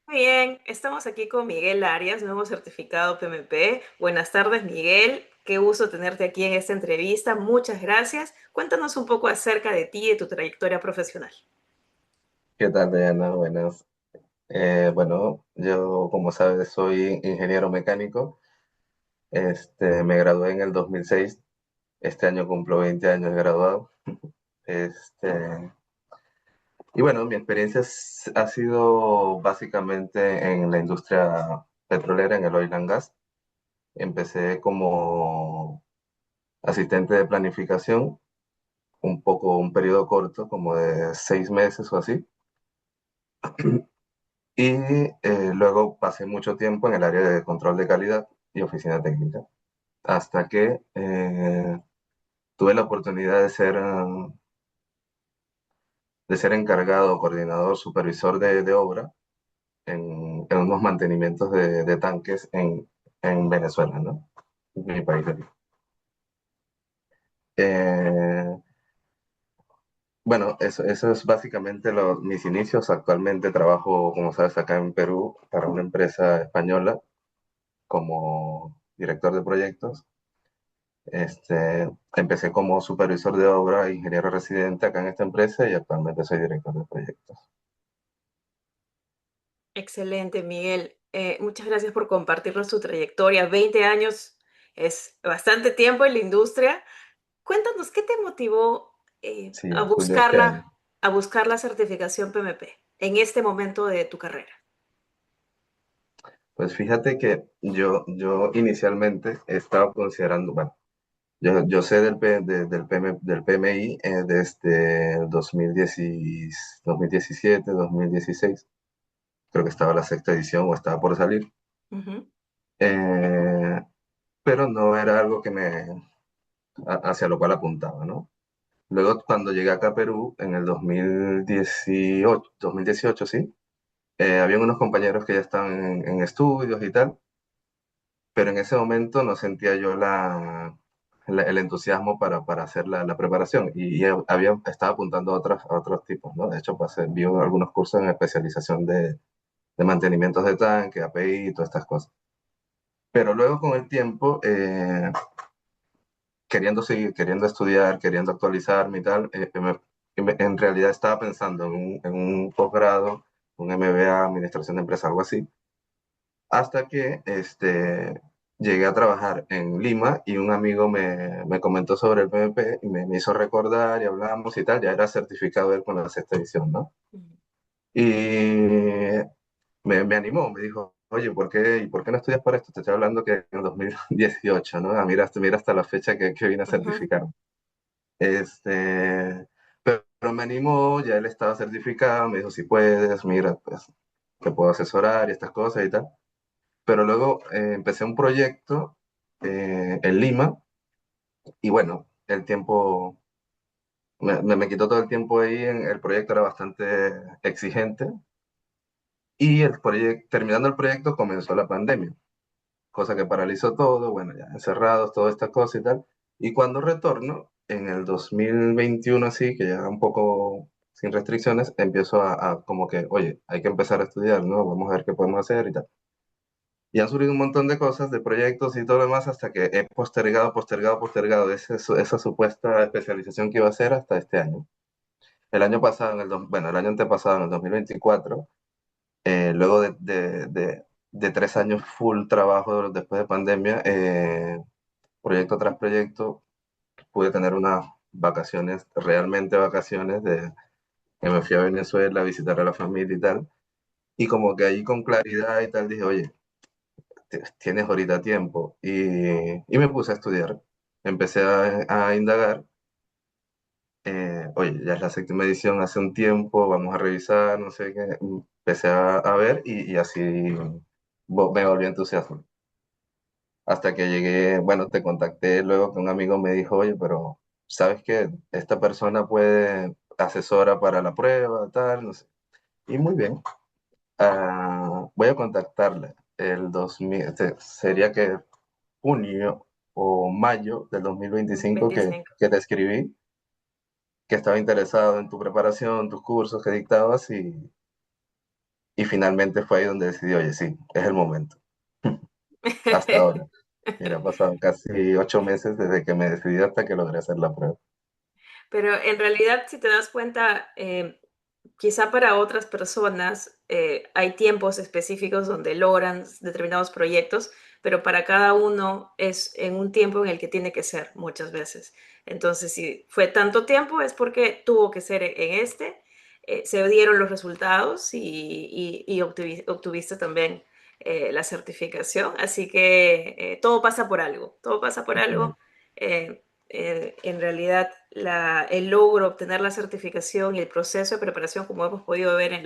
Muy bien, estamos aquí con Miguel Arias, nuevo certificado PMP. Buenas tardes, Miguel. Qué gusto tenerte aquí en esta entrevista. Muchas gracias. Cuéntanos un poco acerca de ti y de tu trayectoria profesional. ¿Qué tal, Diana? Buenas. Bueno, yo, como sabes, soy ingeniero mecánico. Me gradué en el 2006. Este año cumplo 20 años de graduado. Este, y bueno, mi experiencia ha sido básicamente en la industria petrolera, en el oil and gas. Empecé como asistente de planificación, un periodo corto, como de 6 meses o así. Y luego pasé mucho tiempo en el área de control de calidad y oficina técnica, hasta que tuve la oportunidad de ser encargado, coordinador, supervisor de obra en unos mantenimientos de tanques en Venezuela, ¿no? Mi país de origen. Eh, bueno, eso es básicamente mis inicios. Actualmente trabajo, como sabes, acá en Perú para una empresa española como director de proyectos. Empecé como supervisor de obra e ingeniero residente acá en esta empresa y actualmente soy director de proyectos. Excelente, Miguel. Muchas gracias por compartirnos tu trayectoria. 20 años es bastante tiempo en la industria. Cuéntanos, ¿qué te motivó Sí, en julio de este año. a buscar la certificación PMP en este momento de tu carrera? Pues fíjate que yo inicialmente estaba considerando, bueno, yo sé del PMI desde 2017, 2016, creo que estaba la sexta edición o estaba por salir, Ujú. eh, pero no era algo hacia lo cual apuntaba, ¿no? Luego, cuando llegué acá a Perú, en el 2018, sí, habían unos compañeros que ya estaban en estudios y tal, pero en ese momento no sentía yo el entusiasmo para hacer la preparación y estaba apuntando a otros tipos, ¿no? De hecho, vi algunos cursos en especialización de mantenimientos de tanque, API y todas estas cosas. Pero luego con el tiempo, queriendo seguir, queriendo estudiar, queriendo actualizarme y tal, en realidad estaba pensando en un posgrado, un MBA, Administración de Empresa, algo así, hasta que llegué a trabajar en Lima y un amigo me comentó sobre el PMP y me hizo recordar y hablamos y tal, ya era certificado él con la sexta edición, ¿no? Y me animó, me dijo, oye, ¿por qué no estudias para esto? Te estoy hablando que en el 2018, ¿no? Mira hasta la fecha que vine a Ujú. certificar. Pero me animó, ya él estaba certificado, me dijo, si puedes, mira, pues te puedo asesorar y estas cosas y tal. Pero luego empecé un proyecto en Lima y bueno, el tiempo me quitó todo el tiempo ahí, el proyecto era bastante exigente y terminando el proyecto comenzó la pandemia, cosa que paralizó todo, bueno, ya encerrados, toda esta cosa y tal. Y cuando retorno, en el 2021 así, que ya un poco sin restricciones, empiezo a como que, oye, hay que empezar a estudiar, ¿no? Vamos a ver qué podemos hacer y tal. Y han surgido un montón de cosas, de proyectos y todo lo demás, hasta que he postergado esa supuesta especialización que iba a hacer hasta este año. El año pasado, bueno, el año antepasado, en el 2024, luego de 3 años full trabajo después de pandemia, proyecto tras proyecto, pude tener unas vacaciones, realmente vacaciones, que me fui a Venezuela a visitar a la familia y tal. Y como que ahí con claridad y tal dije, oye, tienes ahorita tiempo. Y me puse a estudiar. Empecé a indagar. Oye, ya es la séptima edición hace un tiempo, vamos a revisar, no sé qué. Empecé a ver y así me volví entusiasmo. Hasta que llegué, bueno, te contacté luego que un amigo me dijo, oye, pero ¿sabes qué? Esta persona puede asesora para la prueba, tal, no sé. Y muy bien. Voy a contactarle el 2000, sería que junio o mayo del 2025 25. que te escribí, que estaba interesado en tu preparación, tus cursos que dictabas y finalmente fue ahí donde decidí, oye, sí, es el momento, hasta ahora. Mira, han pasado casi 8 meses desde que me decidí hasta que logré hacer la prueba. Pero en realidad, si te das cuenta, quizá para otras personas hay tiempos específicos donde logran determinados proyectos, pero para cada uno es en un tiempo en el que tiene que ser muchas veces. Entonces, si fue tanto tiempo es porque tuvo que ser en este, se dieron los resultados y obtuviste también la certificación. Así que todo pasa por algo, todo pasa por algo. Exactamente. En realidad el logro, obtener la certificación y el proceso de preparación, como hemos podido ver en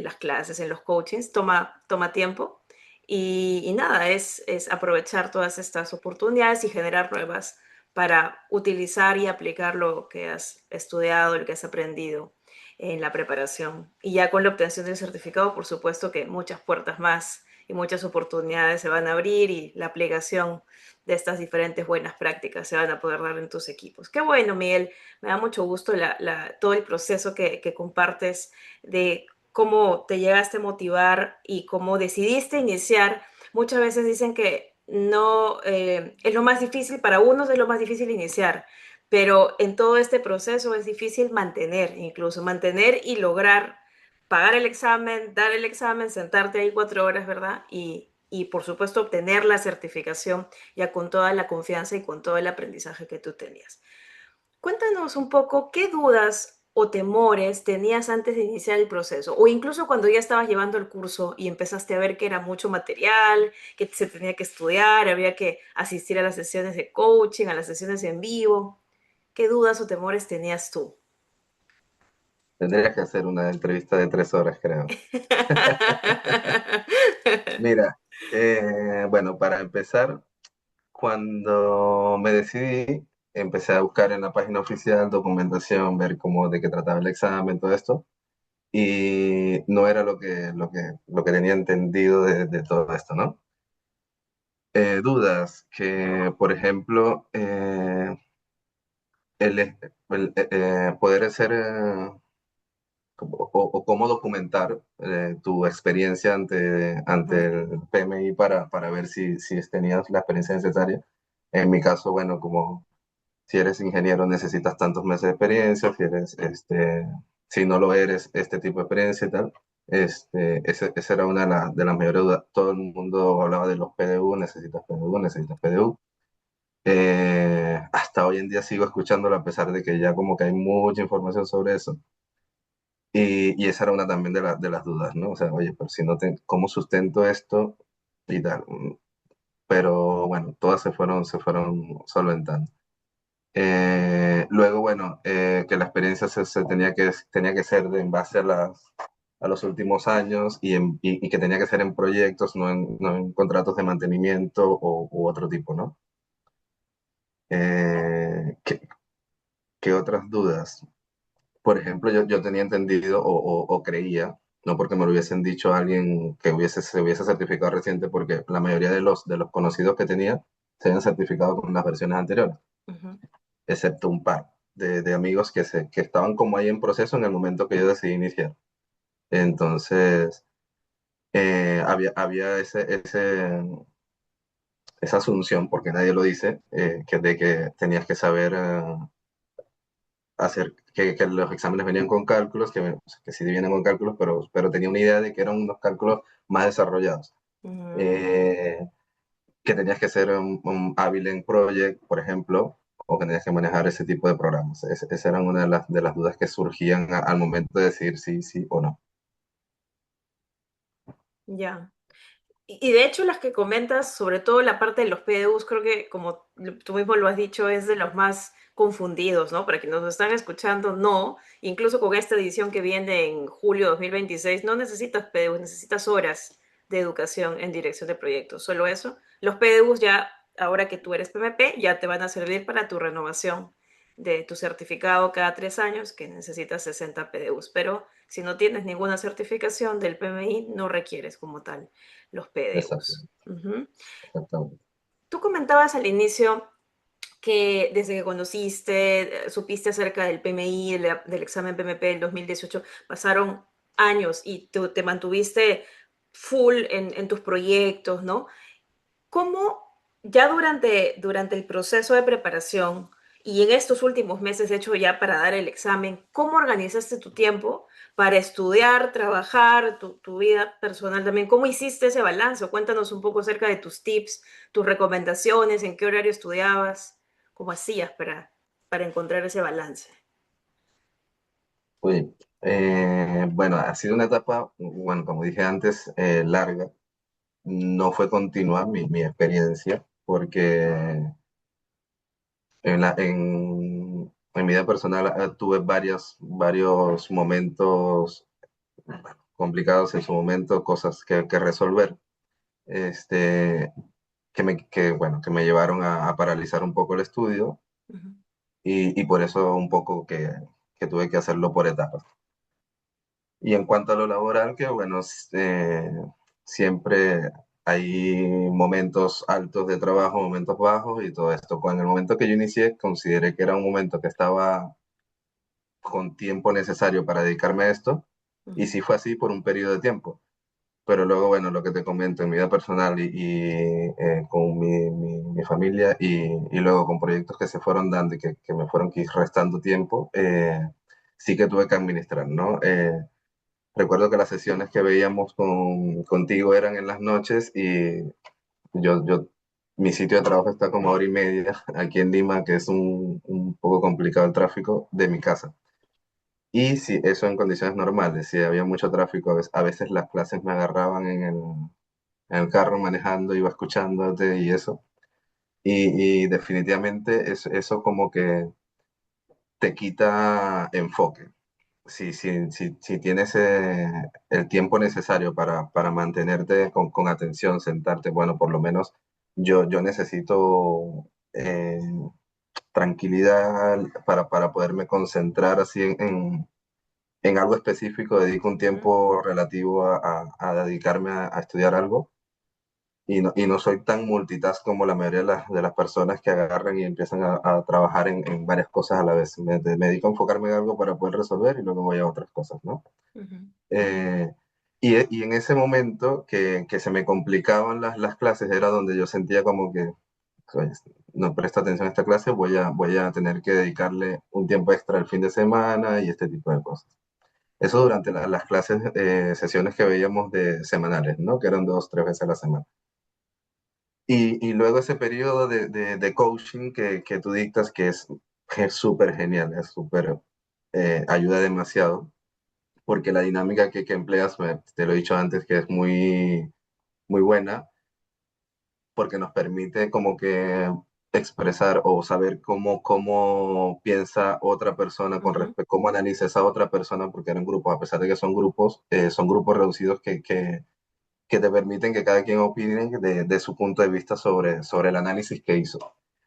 las clases, en los coachings, toma tiempo. Y nada, es aprovechar todas estas oportunidades y generar nuevas para utilizar y aplicar lo que has estudiado, lo que has aprendido en la preparación. Y ya con la obtención del certificado, por supuesto que muchas puertas más y muchas oportunidades se van a abrir y la aplicación de estas diferentes buenas prácticas se van a poder dar en tus equipos. Qué bueno, Miguel. Me da mucho gusto todo el proceso que compartes de cómo te llegaste a motivar y cómo decidiste iniciar. Muchas veces dicen que no es lo más difícil, para unos es lo más difícil iniciar, pero en todo este proceso es difícil mantener, incluso mantener y lograr pagar el examen, dar el examen, sentarte ahí 4 horas, ¿verdad? Y por supuesto obtener la certificación ya con toda la confianza y con todo el aprendizaje que tú tenías. Cuéntanos un poco qué dudas o temores tenías antes de iniciar el proceso, o incluso cuando ya estabas llevando el curso y empezaste a ver que era mucho material, que se tenía que estudiar, había que asistir a las sesiones de coaching, a las sesiones en vivo. ¿Qué dudas o temores tenías tú? Tendría que hacer una entrevista de 3 horas, creo. Mira, bueno, para empezar, cuando me decidí, empecé a buscar en la página oficial documentación, ver cómo de qué trataba el examen, todo esto, y no era lo que tenía entendido de todo esto, ¿no? Dudas que, por ejemplo, poder hacer o cómo documentar tu experiencia ante Ujú, el PMI para ver si tenías la experiencia necesaria. En mi caso, bueno, como si eres ingeniero necesitas tantos meses de experiencia, si no lo eres, este tipo de experiencia y tal. Esa era una de las mayores dudas. Todo el mundo hablaba de los PDU, necesitas PDU, necesitas PDU. Hasta hoy en día sigo escuchándolo a pesar de que ya como que hay mucha información sobre eso. Y esa era una también de las dudas, ¿no? O sea, oye, pero si no ¿cómo sustento esto y tal? Pero bueno, todas se fueron solventando. Luego, bueno, que la experiencia tenía que ser en base a los últimos años y que tenía que ser en proyectos, no en contratos de mantenimiento u otro tipo, ¿no? ¿Qué otras dudas? Por ejemplo, yo tenía entendido o creía, no porque me lo hubiesen dicho alguien que se hubiese certificado reciente, porque la mayoría de los conocidos que tenía se habían certificado con las versiones anteriores, ujú. excepto un par de amigos que estaban como ahí en proceso en el momento que yo decidí iniciar. Entonces, había esa asunción, porque nadie lo dice, de que tenías que saber hacer que los exámenes venían con cálculos, que sí vienen con cálculos, pero tenía una idea de que eran unos cálculos más desarrollados. Mm. Eh, que tenías que ser un hábil en Project, por ejemplo, o que tenías que manejar ese tipo de programas. Esas eran una de las dudas que surgían al momento de decir sí, sí o no. Ya. Y de hecho las que comentas, sobre todo la parte de los PDUs, creo que como tú mismo lo has dicho, es de los más confundidos, ¿no? Para quienes nos están escuchando, no. Incluso con esta edición que viene en julio de 2026, no necesitas PDUs, necesitas horas de educación en dirección de proyectos. Solo eso. Los PDUs ya, ahora que tú eres PMP, ya te van a servir para tu renovación de tu certificado cada 3 años, que necesitas 60 PDUs. Pero si no tienes ninguna certificación del PMI, no requieres como tal los Exacto, PDUs. Uh-huh. exactamente. Tú comentabas al inicio que desde que conociste, supiste acerca del PMI, del examen PMP del 2018, pasaron años y tú te mantuviste full en tus proyectos, ¿no? ¿Cómo ya durante el proceso de preparación y en estos últimos meses, de hecho ya para dar el examen, cómo organizaste tu tiempo para estudiar, trabajar, tu vida personal también? ¿Cómo hiciste ese balance? Cuéntanos un poco acerca de tus tips, tus recomendaciones, en qué horario estudiabas, cómo hacías para encontrar ese balance. Uy, bueno, ha sido una etapa, bueno, como dije antes, larga. No fue continua mi experiencia, porque en mi vida personal tuve varios momentos complicados en su momento, cosas que resolver, este, bueno, que me llevaron a paralizar un poco el estudio Ujú, y por eso un poco que tuve que hacerlo por etapas. Y en cuanto a lo laboral, que bueno, siempre hay momentos altos de trabajo, momentos bajos y todo esto. Con el momento que yo inicié, consideré que era un momento que estaba con tiempo necesario para dedicarme a esto, y ujú, sí fue así por un periodo de tiempo. Pero luego, bueno, lo que te comento en mi vida personal con mi familia y luego con proyectos que se fueron dando y que me fueron restando tiempo, sí que tuve que administrar, ¿no? Recuerdo que las sesiones que veíamos contigo eran en las noches y yo, mi sitio de trabajo está como a hora y media aquí en Lima, que es un poco complicado el tráfico de mi casa. Y si eso en condiciones normales, si había mucho tráfico, a veces las clases me agarraban en el carro manejando, iba escuchándote y eso. Y definitivamente eso como que te quita enfoque. Si tienes el tiempo necesario para mantenerte con atención, sentarte, bueno, por lo menos yo necesito tranquilidad para poderme concentrar así en algo específico, dedico un ujú, tiempo relativo a dedicarme a estudiar algo y no soy tan multitask como la mayoría de las personas que agarran y empiezan a trabajar en varias cosas a la vez. Me dedico a enfocarme en algo para poder resolver y luego voy a otras cosas, ¿no? ujú, Eh, y en ese momento que se me complicaban las clases era donde yo sentía como que, "Oye, no presto atención a esta clase, voy a tener que dedicarle un tiempo extra el fin de semana y este tipo de cosas. Eso durante las clases, sesiones que veíamos de semanales, ¿no? Que eran 2, 3 veces a la semana. Y luego ese periodo de coaching que tú dictas, que es súper genial, es súper, ayuda demasiado, porque la dinámica que empleas, te lo he dicho antes, que es muy buena, porque nos permite como que expresar o saber cómo piensa otra persona con ujú, respecto, cómo analiza esa otra persona, porque eran grupos, a pesar de que son grupos reducidos que te permiten que cada quien opine de su punto de vista sobre el análisis que hizo.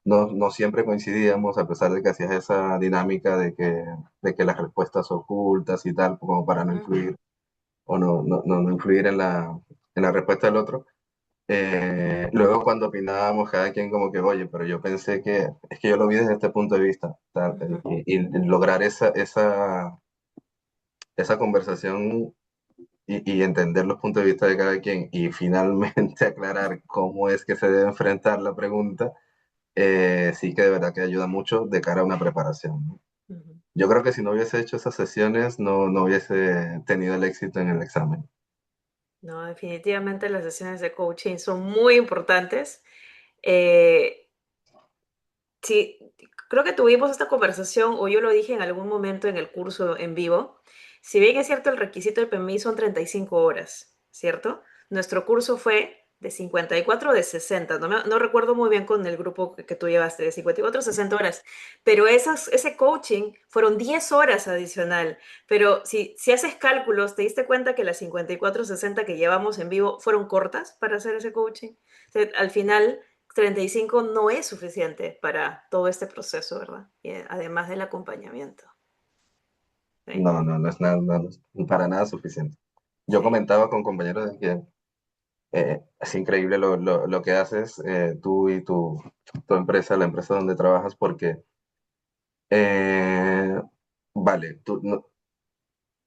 No siempre coincidíamos, a pesar de que hacías esa dinámica de que las respuestas ocultas y tal, como para no ujú, influir o no influir en la respuesta del otro. Luego cuando opinábamos, cada quien como que, oye, pero yo pensé que es que yo lo vi desde este punto de vista, tal, ujú. y lograr esa conversación y entender los puntos de vista de cada quien y finalmente aclarar cómo es que se debe enfrentar la pregunta, sí que de verdad que ayuda mucho de cara a una preparación, ¿no? Ujú. Yo creo que si no hubiese hecho esas sesiones, no hubiese tenido el éxito en el examen. No, definitivamente las sesiones de coaching son muy importantes. Eh, sí, creo que tuvimos esta conversación o yo lo dije en algún momento en el curso en vivo. Si bien es cierto, el requisito del PMI son 35 horas, ¿cierto? Nuestro curso fue de 54 o de 60, no recuerdo muy bien con el grupo que tú llevaste, de 54 a 60 horas, pero ese coaching fueron 10 horas adicional. Pero si haces cálculos, ¿te diste cuenta que las 54 o 60 que llevamos en vivo fueron cortas para hacer ese coaching? O sea, al final 35 no es suficiente para todo este proceso, ¿verdad? Y además del acompañamiento. Sí, No es nada, no es para nada suficiente. Yo sí. comentaba con compañeros de que es increíble lo que haces, tú y tu empresa, la empresa donde trabajas, porque, vale,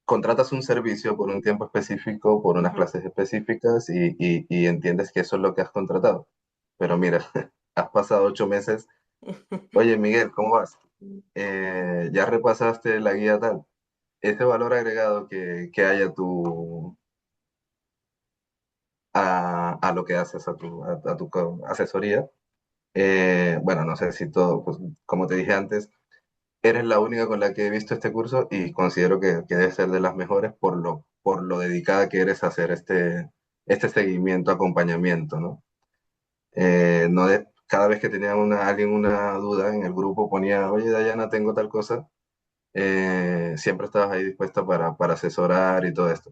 contratas un servicio por un tiempo específico, por unas Ujú. clases específicas y entiendes que eso es lo que has contratado. Pero mira, has pasado 8 meses. Oye, Miguel, ¿cómo vas? ¿Ya repasaste la guía tal? Ese valor agregado que hay a lo que haces, a tu asesoría. Bueno, no sé si todo, pues como te dije antes, eres la única con la que he visto este curso y considero que debe ser de las mejores por lo dedicada que eres a hacer este seguimiento, acompañamiento, ¿no? No cada vez que tenía alguien una duda en el grupo ponía, oye, Dayana, tengo tal cosa, siempre estabas ahí dispuesta para asesorar y todo esto.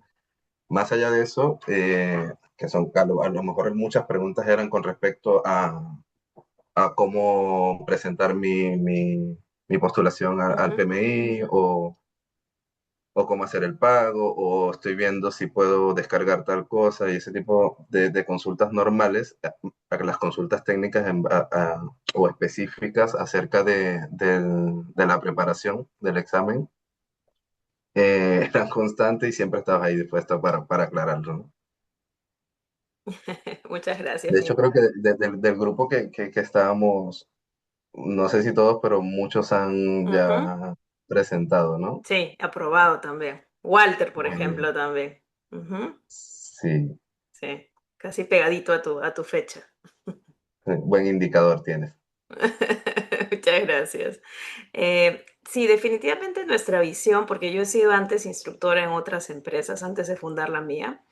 Más allá de eso, que son, a lo mejor muchas preguntas eran con respecto a cómo presentar mi postulación al Ujú. PMI o cómo hacer el pago o estoy viendo si puedo descargar tal cosa y ese tipo de consultas normales, a las consultas técnicas o específicas acerca de la preparación del examen, eran constantes y siempre estabas ahí dispuesta para aclararlo, ¿no? Muchas gracias, De hecho, Miguel. creo que del grupo que estábamos, no sé si todos, pero muchos han Ujú. ya presentado, ¿no? Sí, aprobado también. Walter, por Muy bien. ejemplo, también. Ujú. Sí, Sí, casi pegadito a tu fecha. buen indicador tienes. Muchas gracias. Sí, definitivamente nuestra visión, porque yo he sido antes instructora en otras empresas, antes de fundar la mía,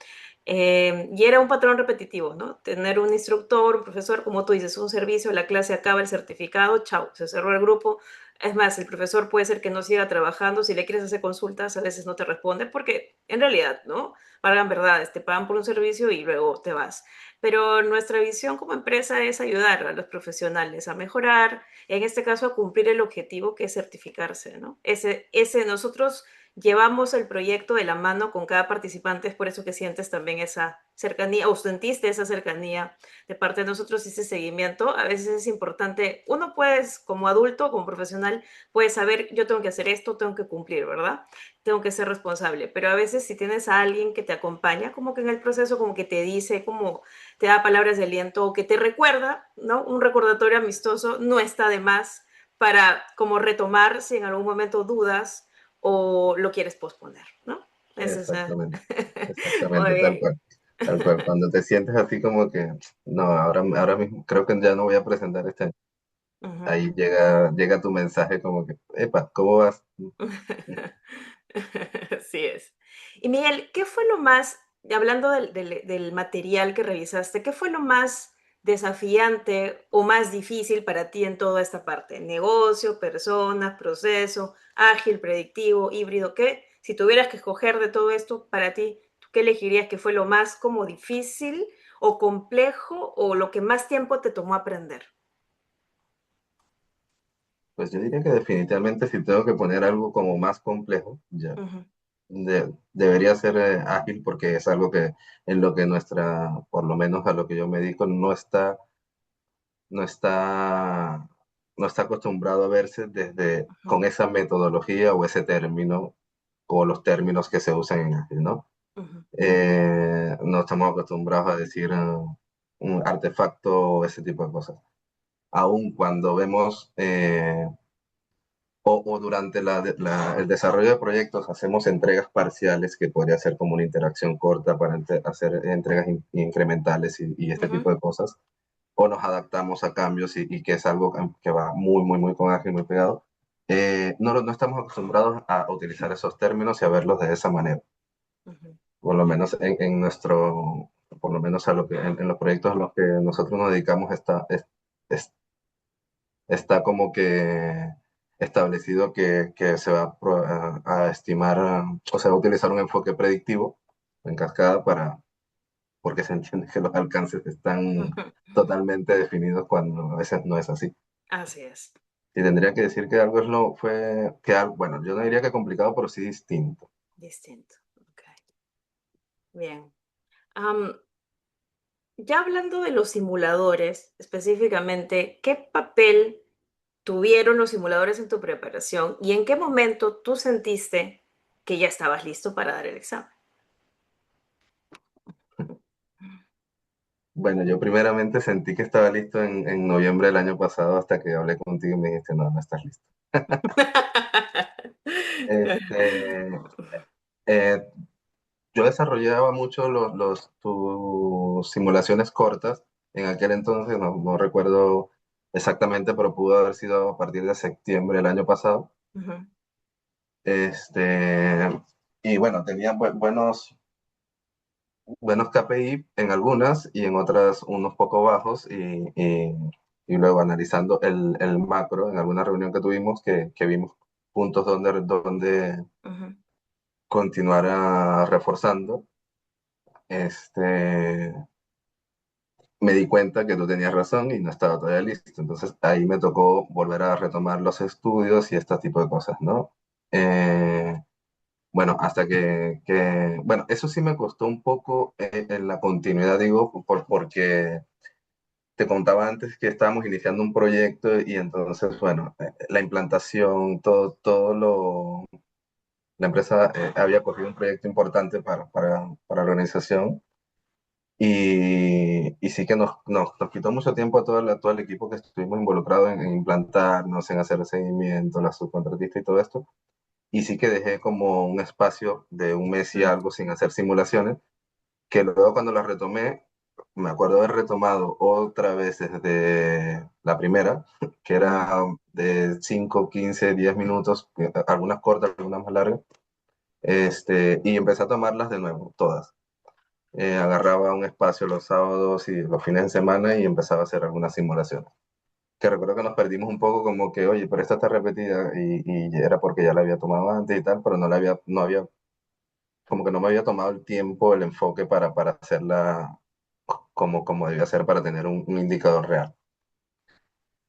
y era un patrón repetitivo, ¿no? Tener un instructor, un profesor, como tú dices, un servicio, la clase acaba, el certificado, chao, se cerró el grupo. Es más, el profesor puede ser que no siga trabajando, si le quieres hacer consultas, a veces no te responde, porque en realidad, ¿no? Pagan verdades, te pagan por un servicio y luego te vas. Pero nuestra visión como empresa es ayudar a los profesionales a mejorar, en este caso a cumplir el objetivo que es certificarse, ¿no? Nosotros llevamos el proyecto de la mano con cada participante, es por eso que sientes también esa cercanía, o sentiste esa cercanía de parte de nosotros, ese seguimiento. A veces es importante, uno puede, como adulto, como profesional, puede saber, yo tengo que hacer esto, tengo que cumplir, ¿verdad? Tengo que ser responsable, pero a veces si tienes a alguien que te acompaña, como que en el proceso, como que te dice, como te da palabras de aliento o que te recuerda, ¿no? Un recordatorio amistoso no está de más para como retomar si en algún momento dudas o lo quieres posponer, ¿no? Eso es. Exactamente, Muy exactamente, tal bien. cual. Tal cual. Cuando te sientes así como que, no, ahora mismo creo que ya no voy a presentar este año. Ujú. Ahí llega tu mensaje como que, epa, ¿cómo vas? Así es. Y Miguel, ¿qué fue lo más, hablando del material que revisaste, qué fue lo más desafiante o más difícil para ti en toda esta parte? Negocio, personas, proceso, ágil, predictivo, híbrido. ¿Qué? Si tuvieras que escoger de todo esto para ti, ¿tú qué elegirías que fue lo más como difícil o complejo o lo que más tiempo te tomó aprender? Pues yo diría que definitivamente si tengo que poner algo como más complejo, ya, Ujú, debería ser ágil porque es algo que en lo que por lo menos a lo que yo me dedico, no está, no está acostumbrado a verse ujú, con esa metodología o ese término o los términos que se usan en ágil, ¿no? ujú, No estamos acostumbrados a decir un artefacto o ese tipo de cosas. Aun cuando vemos o durante el desarrollo de proyectos hacemos entregas parciales que podría ser como una interacción corta para hacer entregas incrementales y este tipo ujú, de cosas, o nos adaptamos a cambios y que es algo que va muy, muy, muy con ágil, muy pegado. No estamos acostumbrados a utilizar esos términos y a verlos de esa manera, ujú, por lo menos por lo menos en los proyectos a los que nosotros nos dedicamos es- está como que establecido que se va a estimar, o se va a utilizar un enfoque predictivo en cascada porque se entiende que los alcances están ujú. totalmente definidos cuando a veces no es así. Así es. Y tendría que decir que algo bueno, yo no diría que complicado, pero sí distinto. Distinto. Ok. Bien. Am, ya hablando de los simuladores, específicamente, ¿qué papel tuvieron los simuladores en tu preparación y en qué momento tú sentiste? que ya estabas listo para dar el examen? Bueno, yo primeramente sentí que estaba listo en noviembre del año pasado hasta que hablé contigo y me dijiste, no, no estás listo. Este, eh, yo desarrollaba mucho tus simulaciones cortas. En aquel entonces, no recuerdo exactamente, pero pudo haber sido a partir de septiembre del año pasado. Ujú, Este, y bueno, tenía buenos KPI en algunas y en otras unos poco bajos y luego analizando el macro en alguna reunión que tuvimos que vimos puntos donde ujú, continuar reforzando, este, me di cuenta que tú tenías razón y no estaba todavía listo. Entonces ahí me tocó volver a retomar los estudios y este tipo de cosas, ¿no? Eh, bueno, hasta bueno, eso sí me costó un poco en la continuidad, digo, porque te contaba antes que estábamos iniciando un proyecto y entonces, bueno, la implantación, la empresa había cogido un proyecto importante para la organización y sí que nos quitó mucho tiempo a todo el equipo que estuvimos involucrados en implantarnos, en hacer el seguimiento, la subcontratista y todo esto. Y sí que dejé como un espacio de un mes y ujú, algo sin hacer simulaciones, que luego cuando las retomé, me acuerdo haber retomado otra vez desde la primera, que ujú, era de 5 15 10 minutos, algunas cortas, algunas más largas, y empecé a tomarlas de nuevo, todas. Agarraba un espacio los sábados y los fines de semana y empezaba a hacer algunas simulaciones. Que recuerdo que nos perdimos un poco como que, oye, pero esta está repetida y era porque ya la había tomado antes y tal, pero no había, como que no me había tomado el tiempo, el enfoque para hacerla como debía ser para tener un indicador real.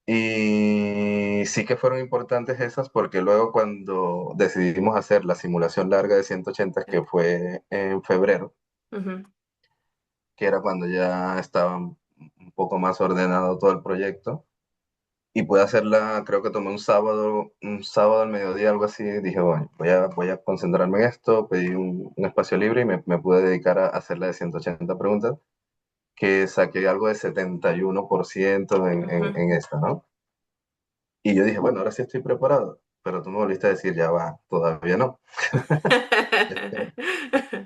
Y sí que fueron importantes esas porque luego cuando decidimos hacer la simulación larga de 180 que fue en febrero, ujú, que era cuando ya estaba un poco más ordenado todo el proyecto, y pude hacerla, creo que tomé un sábado al mediodía, algo así, dije, bueno, voy a concentrarme en esto, pedí un espacio libre y me pude dedicar a hacerla de 180 preguntas, que saqué algo de 71% ujú. en esta, ¿no? Y yo dije, bueno, ahora sí estoy preparado, pero tú me volviste a decir, ya va, todavía no.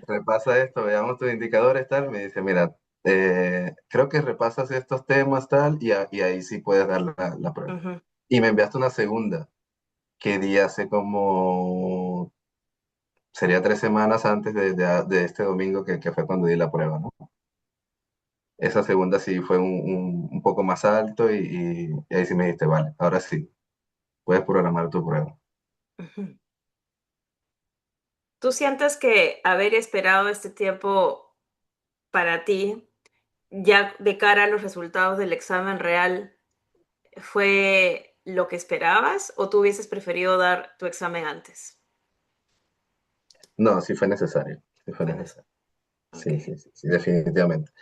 Repasa esto, veamos tus indicadores, tal, me dice, mira, creo que repasas estos temas, tal, y ahí sí puedes dar la prueba. Ujú. Y me enviaste una segunda, que di hace como, sería 3 semanas antes de este domingo que fue cuando di la prueba, ¿no? Esa segunda sí fue un poco más alto y ahí sí me dijiste, vale, ahora sí, puedes programar tu prueba. Ujú. ¿Tú sientes que haber esperado este tiempo para ti, ya de cara a los resultados del examen real, fue lo que esperabas o tú hubieses preferido dar tu examen antes? No, sí fue necesario, sí fue Fue eso. necesario. Ok. Sí, sí, sí, sí, definitivamente.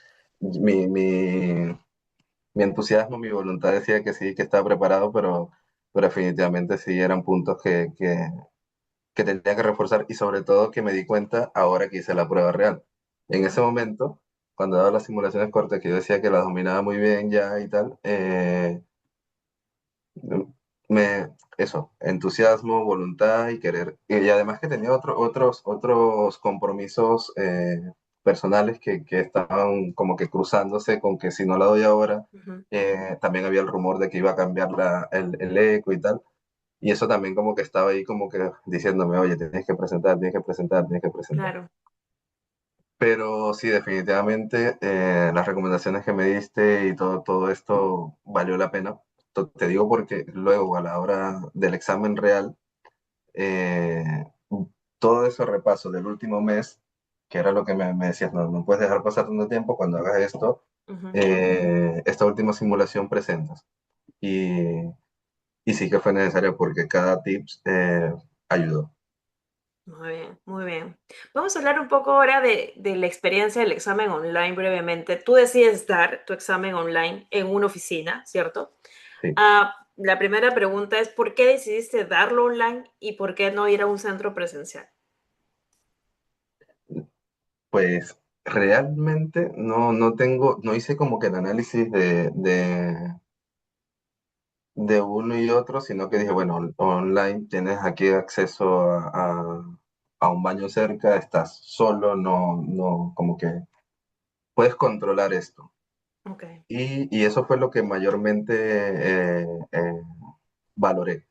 Mi entusiasmo, mi voluntad decía que sí, que estaba preparado, pero definitivamente sí eran puntos que tenía que reforzar y sobre todo que me di cuenta ahora que hice la prueba real. En ese Ujú, momento, cuando daba las simulaciones cortas, que yo decía que las dominaba muy bien ya y tal, entusiasmo, voluntad y querer. Y además que tenía otros compromisos personales que estaban como que cruzándose con que si no la doy ahora, ujú. también había el rumor de que iba a cambiar el eco y tal. Y eso también como que estaba ahí como que diciéndome, oye, tienes que presentar, tienes que presentar, tienes que presentar. Claro. Pero sí, definitivamente las recomendaciones que me diste y todo esto valió la pena. Te digo porque luego a la hora del examen real, eh, todo ese repaso del último mes, que era lo que me decías, no puedes dejar pasar tanto tiempo cuando hagas esto, Ujú. esta última simulación presentas. Y, y sí que fue necesario porque cada tips ayudó. Muy bien, muy bien. Vamos a hablar un poco ahora de la experiencia del examen online brevemente. Tú decides dar tu examen online en una oficina, ¿cierto? Sí. La primera pregunta es, ¿por qué decidiste darlo online y por qué no ir a un centro presencial? Pues realmente no tengo, no hice como que el análisis de uno y otro, sino que dije, bueno, online tienes aquí acceso a un baño cerca, estás solo, no, como que puedes controlar esto. Ok. Y eso fue lo que mayormente valoré.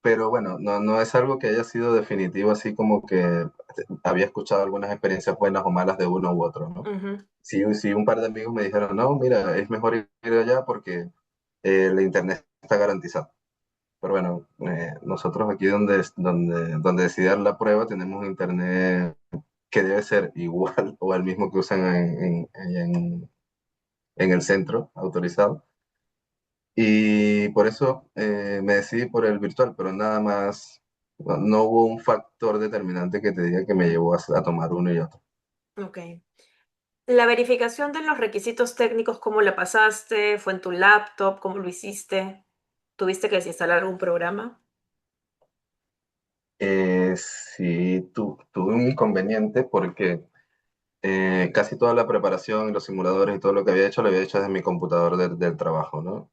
Pero bueno, no es algo que haya sido definitivo, así como que había escuchado algunas experiencias buenas o malas de uno u otro, ¿no? Ujú. Sí, sí, un par de amigos me dijeron, no, mira, es mejor ir allá porque el internet está garantizado. Pero bueno, nosotros aquí donde decidí dar la prueba tenemos internet que debe ser igual o el mismo que usan en el centro autorizado. Y por eso me decidí por el virtual, pero nada más, no hubo un factor determinante que te diga que me llevó a tomar uno y otro. Ok. La verificación de los requisitos técnicos, ¿cómo la pasaste? ¿Fue en tu laptop? ¿Cómo lo hiciste? ¿Tuviste que desinstalar algún programa? Sí, tuve un inconveniente porque casi toda la preparación y los simuladores y todo lo que había hecho lo había hecho desde mi computador del trabajo, ¿no?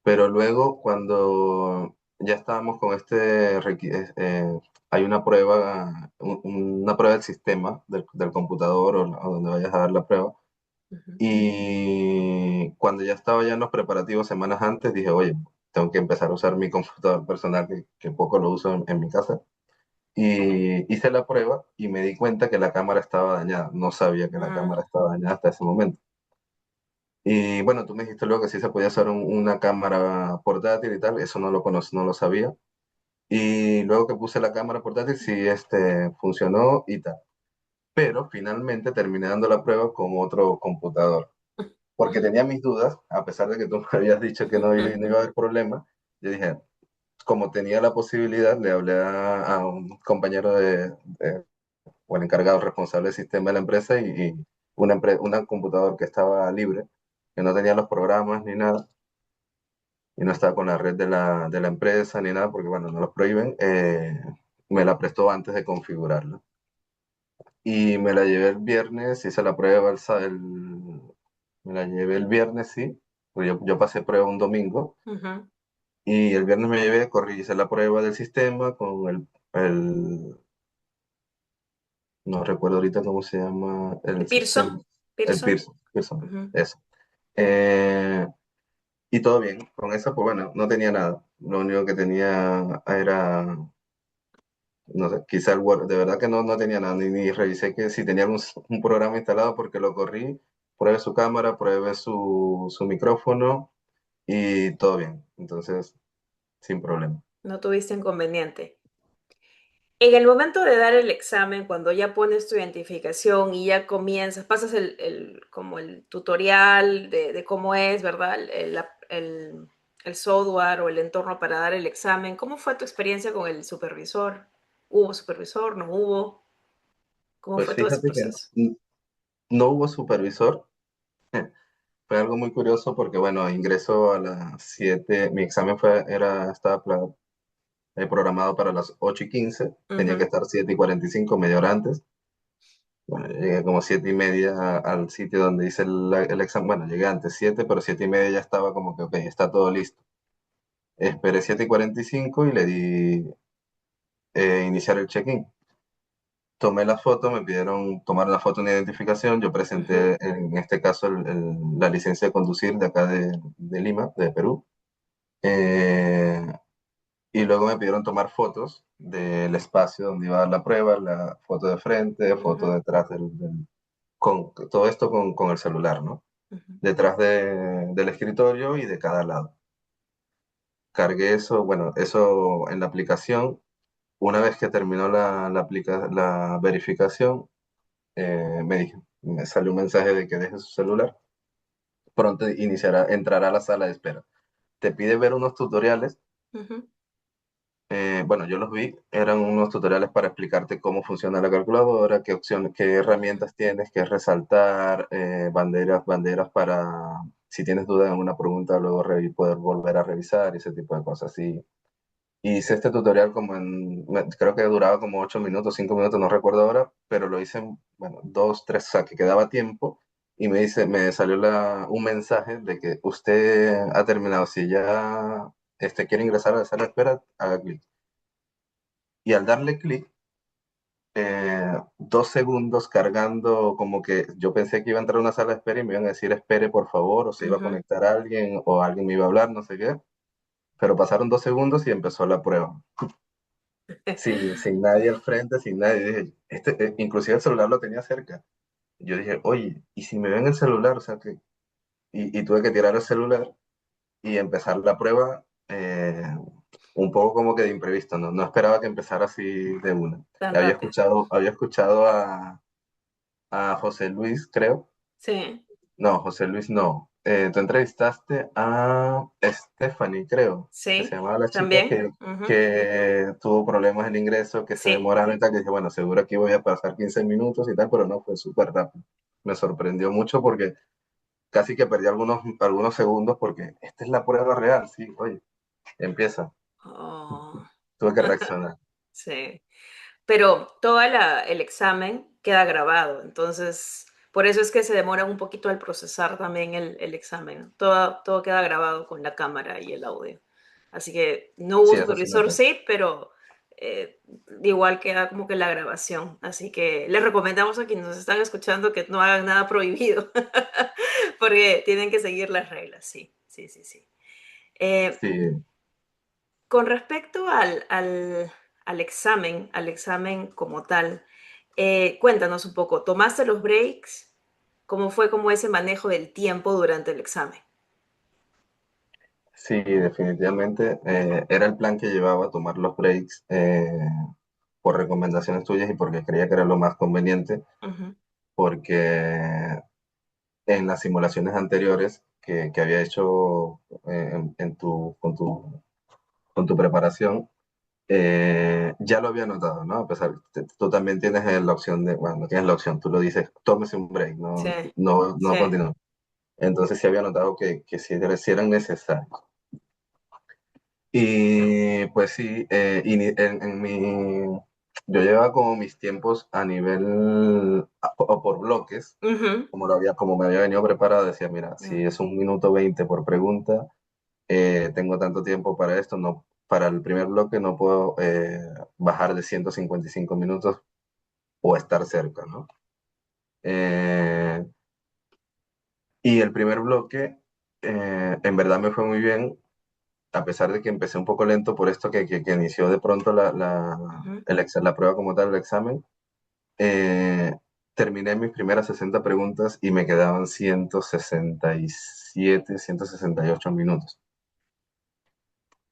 Pero luego cuando ya estábamos con hay una prueba, una prueba del sistema del computador o donde vayas a dar la prueba. Ujú. Y cuando ya estaba ya en los preparativos semanas antes, dije, oye, tengo que empezar a usar mi computador personal, que poco lo uso en mi casa. Y hice la prueba y me di cuenta que la cámara estaba dañada. No sabía que la Mm, cámara estaba dañada hasta ese momento. Y bueno, tú me dijiste luego que sí se podía usar una cámara portátil y tal. Eso no lo sabía. Y luego que puse la cámara portátil, sí, funcionó y tal. Pero finalmente terminé dando la prueba con otro computador. Porque tenía mis dudas, a pesar de que tú me habías dicho que no iba a haber problema. Yo dije, como tenía la posibilidad, le hablé a un compañero o el encargado responsable del sistema de la empresa y una computador que estaba libre, que no tenía los programas ni nada, y no estaba con la red de la empresa ni nada, porque bueno, no los prohíben, me la prestó antes de configurarla. Y me la llevé el viernes, hice la prueba me la llevé el viernes, sí, porque yo pasé prueba un domingo, ujú. y el viernes me llevé, corrí, hice la prueba del sistema con no recuerdo ahorita cómo se llama el sistema, ¿Pearson? el ¿Pearson? Pearson, Ujú. eso. Eh, y todo bien, con eso, pues bueno, no tenía nada. Lo único que tenía era, no sé, quizá el Word. De verdad que no tenía nada, ni revisé que si tenía un programa instalado porque lo corrí, pruebe su cámara, pruebe su micrófono y todo bien. Entonces, sin problema. No tuviste inconveniente. En el momento de dar el examen, cuando ya pones tu identificación y ya comienzas, pasas como el tutorial de cómo es, ¿verdad? El software o el entorno para dar el examen. ¿Cómo fue tu experiencia con el supervisor? ¿Hubo supervisor? ¿No hubo? ¿Cómo Pues fue todo ese fíjate que proceso? no hubo supervisor. Fue algo muy curioso porque, bueno, ingreso a las 7, mi examen estaba programado para las 8:15, tenía que Ujú, estar 7:45, media hora antes. Bueno, yo llegué como 7:30 al sitio donde hice el examen. Bueno, llegué antes 7, pero 7:30 ya estaba como que, ok, está todo listo. Esperé 7:45 y le di iniciar el check-in. Tomé la foto, me pidieron tomar la foto de identificación. Yo ujú, presenté, en este caso, la licencia de conducir de acá de Lima, de Perú. Eh, y luego me pidieron tomar fotos del espacio donde iba a dar la prueba, la foto de frente, foto ujú, detrás con todo esto con el celular, ¿no? ujú, Detrás del escritorio y de cada lado. Cargué eso, bueno, eso en la aplicación. Una vez que terminó la verificación, me salió un mensaje de que deje su celular. Pronto entrará a la sala de espera. Te pide ver unos tutoriales. ujú, Bueno, yo los vi, eran unos tutoriales para explicarte cómo funciona la calculadora, qué opciones, qué ujú. herramientas tienes, qué resaltar, banderas para, si tienes duda en una pregunta, luego poder volver a revisar, ese tipo de cosas. Sí, Y hice este tutorial como creo que duraba como 8 minutos, 5 minutos, no recuerdo ahora, pero lo hice en, bueno, 2, 3, o sea, que quedaba tiempo y me salió un mensaje de que usted ha terminado. Si ya quiere ingresar a la sala de espera, haga clic. Y al darle clic, 2 segundos cargando, como que yo pensé que iba a entrar a una sala de espera y me iban a decir espere por favor, o se iba a Ujú. conectar alguien, o alguien me iba a hablar, no sé qué. Pero pasaron 2 segundos y empezó la prueba. Sin nadie al frente, sin nadie. Dije, inclusive el celular lo tenía cerca. Yo dije, oye, ¿y si me ven el celular? O sea, y tuve que tirar el celular y empezar la prueba un poco como que de imprevisto, ¿no? No esperaba que empezara así de una. Tan rápido. Había escuchado a José Luis, creo. Sí, No, José Luis no. Tú entrevistaste a Stephanie, creo, que se sí, llamaba la chica también. Ujú. que tuvo problemas en el ingreso, que se Sí, demoraron y tal, que dije, bueno, seguro aquí voy a pasar 15 minutos y tal, pero no, fue súper rápido. Me sorprendió mucho porque casi que perdí algunos segundos porque esta es la prueba real, sí, oye, empieza. oh, Tuve que reaccionar. sí. Pero el examen queda grabado, entonces por eso es que se demora un poquito al procesar también el examen. Todo queda grabado con la cámara y el audio. Así que no hubo Sí, eso sí supervisor, noté. sí, pero igual queda como que la grabación. Así que les recomendamos a quienes nos están escuchando que no hagan nada prohibido, porque tienen que seguir las reglas, sí, sí, sí, sí. Eh, Sí, con respecto al examen como tal, cuéntanos un poco, ¿tomaste los breaks? ¿Cómo fue como ese manejo del tiempo durante el examen? sí, definitivamente era el plan que llevaba, tomar los breaks por recomendaciones tuyas y porque creía que era lo más conveniente, Ujú, porque en las simulaciones anteriores que había hecho con tu preparación, ya lo había notado, ¿no? A pesar, tú también tienes la opción de, bueno, no tienes la opción, tú lo dices, tómese un break, sí, no sí. continúo. Entonces sí había notado que sí eran necesarios. Y pues sí, yo llevaba como mis tiempos a nivel, o por bloques, Ujú, como me había venido preparado, decía, mira, si ya, es 1 minuto 20 por pregunta, tengo tanto tiempo para esto, no, para el primer bloque no puedo bajar de 155 minutos o estar cerca, ¿no? Eh, y el primer bloque, en verdad me fue muy bien, a pesar de que empecé un poco lento por esto que inició de pronto ujú, la prueba como tal, el examen. eh, Terminé mis primeras 60 preguntas y me quedaban 167, 168 minutos,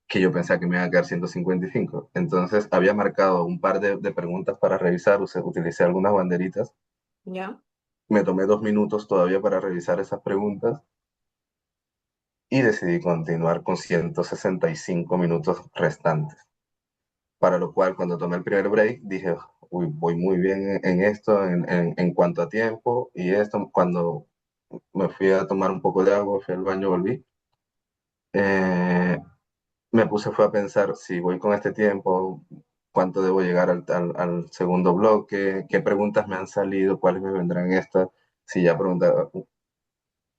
que yo pensaba que me iban a quedar 155. Entonces había marcado un par de preguntas para revisar, utilicé algunas banderitas, ya, me tomé 2 minutos todavía para revisar esas preguntas y decidí continuar con 165 minutos restantes. Para lo cual, cuando tomé el primer break, dije, uy, voy muy bien en esto, en cuanto a tiempo y esto. Cuando me fui a tomar un poco de agua, fui al baño, volví. eh, fue a pensar si voy con este tiempo, cuánto debo llegar al segundo bloque, qué preguntas me han salido, cuáles me vendrán estas, si ya preguntaba,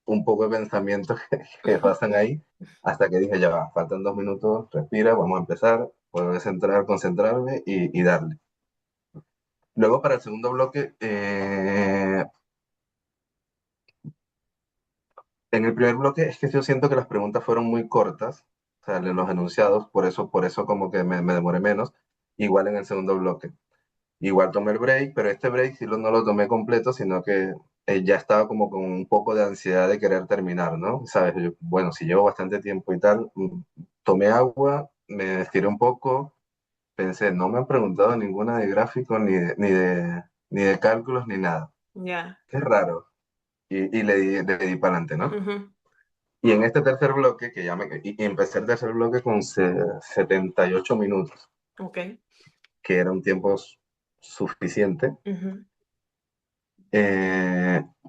un poco de pensamiento que pasan ahí, hasta que dije, ya va, faltan 2 minutos, respira, vamos a empezar, puedo centrar, concentrarme y darle. Luego para el segundo bloque, en el primer bloque es que yo siento que las preguntas fueron muy cortas, o sea, de los enunciados, por eso como que me demoré menos, igual en el segundo bloque. Igual tomé el break, pero este break sí no lo tomé completo, sino que ya estaba como con un poco de ansiedad de querer terminar, ¿no? Sabes, bueno, si llevo bastante tiempo y tal, tomé agua, me estiré un poco, pensé, no me han preguntado ninguna de gráficos, ni de cálculos, ni nada. ya, Qué raro. Y le di para adelante, ¿no? ujú, Y en este tercer bloque, y empecé el tercer bloque con 78 minutos, ok, que era un tiempo suficiente, ujú,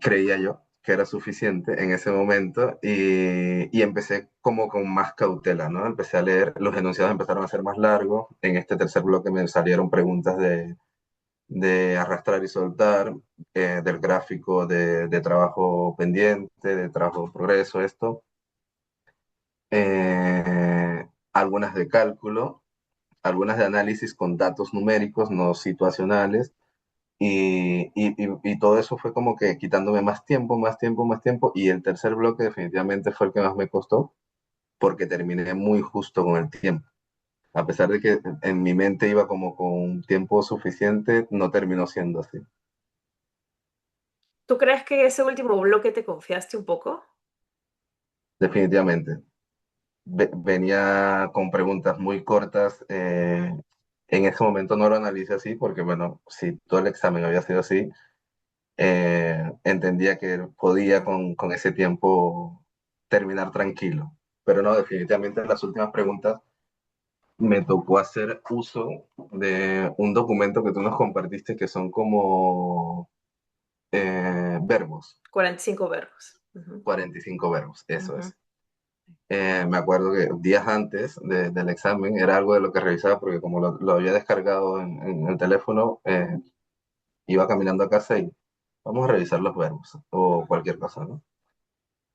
creía yo. que era suficiente en ese momento y empecé como con más cautela, ¿no? Empecé a leer, los enunciados empezaron a ser más largos, en este tercer bloque me salieron preguntas de arrastrar y soltar, del gráfico de trabajo pendiente, de trabajo progreso, esto, algunas de cálculo, algunas de análisis con datos numéricos, no situacionales, y todo eso fue como que quitándome más tiempo, más tiempo, más tiempo, y el tercer bloque definitivamente fue el que más me costó, porque terminé muy justo con el tiempo. A pesar de que en mi mente iba como con un tiempo suficiente, no terminó siendo así. ¿Tú crees que ese último bloque te confiaste un poco? Definitivamente. Venía con preguntas muy cortas. Ujú. En ese momento no lo analicé así, porque bueno, si todo el examen había sido así, entendía que podía Ujú. con ese tiempo terminar tranquilo. Pero no, definitivamente en las últimas preguntas me tocó hacer uso de un documento que tú nos compartiste que son como verbos, 45 verbos. Ujú. 45 verbos, eso Ujú. es. Me acuerdo que días antes del examen era algo de lo que revisaba porque como lo había descargado en el teléfono, iba caminando a casa y vamos a revisar los verbos o cualquier cosa, ¿no?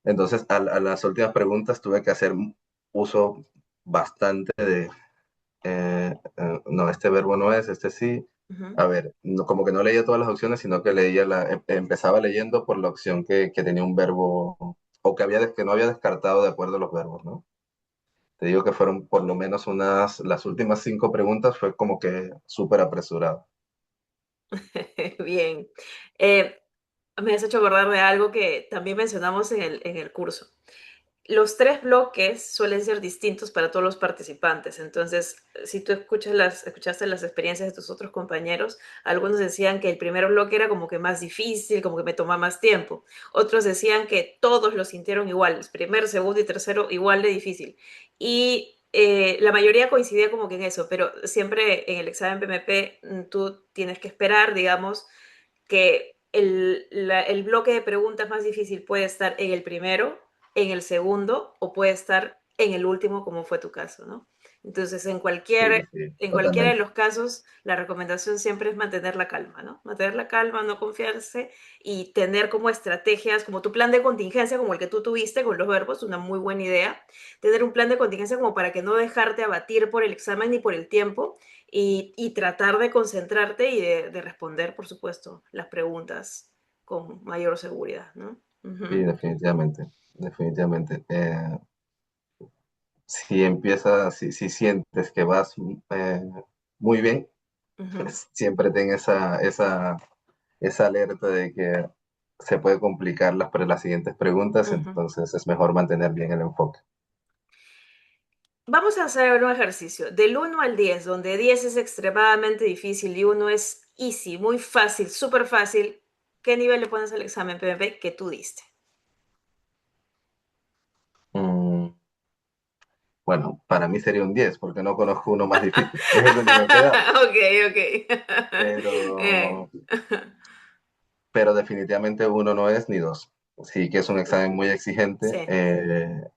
Entonces, a las últimas preguntas tuve que hacer uso bastante de, no, este verbo no es, este sí. Ujú. A ver, no, como que no leía todas las opciones, sino que leía empezaba leyendo por la opción que tenía un verbo o que no había descartado de acuerdo a los verbos, ¿no? Te digo que fueron por lo menos las últimas 5 preguntas fue como que súper apresurado. Bien. Eh, Me has hecho acordar de algo que también mencionamos en el curso. Los tres bloques suelen ser distintos para todos los participantes. Entonces, si tú escuchaste las experiencias de tus otros compañeros, algunos decían que el primer bloque era como que más difícil, como que me toma más tiempo. Otros decían que todos lo sintieron igual, el primer, segundo y tercero igual de difícil. Y la mayoría coincidía como que en eso, pero siempre en el examen PMP tú tienes que esperar, digamos, que el bloque de preguntas más difícil puede estar en el primero, en el segundo o puede estar en el último, como fue tu caso, ¿no? Entonces, Sí, sí, en cualquiera de totalmente. los casos, la recomendación siempre es mantener la calma, ¿no? Mantener la calma, no confiarse y tener como estrategias, como tu plan de contingencia, como el que tú tuviste con los verbos, una muy buena idea. Tener un plan de contingencia como para que no dejarte abatir por el examen ni por el tiempo y tratar de concentrarte y de responder, por supuesto, las preguntas con mayor seguridad, ¿no? Sí, Ujú. definitivamente, definitivamente. Si sientes que vas muy bien, Ujú. siempre ten esa alerta de que se puede complicar las siguientes preguntas, Ujú. entonces es mejor mantener bien el enfoque. Vamos a hacer un ejercicio del 1 al 10, donde 10 es extremadamente difícil y 1 es easy, muy fácil, súper fácil. ¿Qué nivel le pones al examen PMP que tú diste? Mm, bueno, para mí sería un 10 porque no conozco uno más difícil. Es el único que da. Ok, ok. Pero, Bien. pero definitivamente uno no es ni dos. Sí que es un Súper. examen muy exigente. Sí.